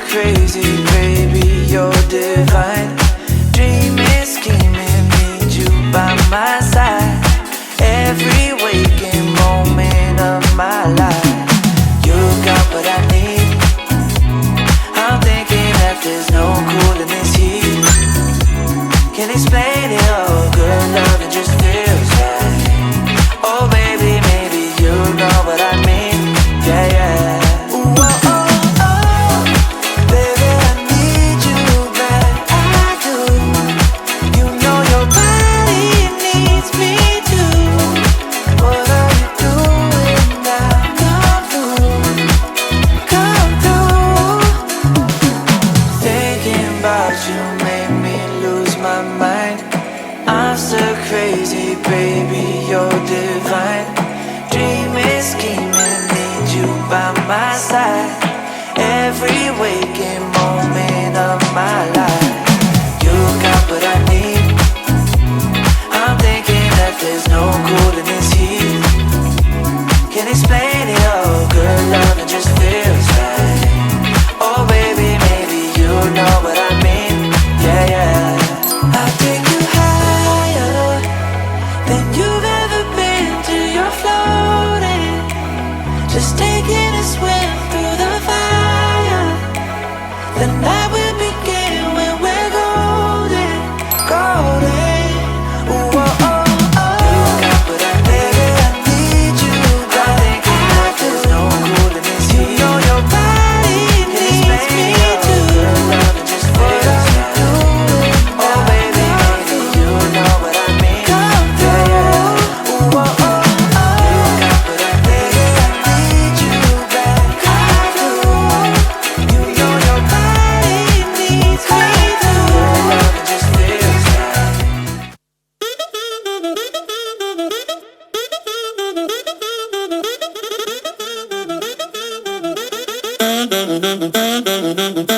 crazy, baby, you're divine. Dreaming, scheming, need you by my side. Every waking moment of my life, you got what I need. I'm thinking that there's no cooling this heat. Can't explain it, oh, good love, it just feels right. Oh baby, maybe you know what I mean. Yeah, yeah. Crazy, baby, you're divine. Dreaming, scheming, need you by my side. Every waking moment of my life, you got what I need. I'm thinking that there's no cooling this heat. Can't explain it, oh, good love, it just feels right. Oh baby, maybe you know what I mean. Yeah, yeah. I'll take you higher than you've ever been till you're floating. Just taking a swim through the fire. The night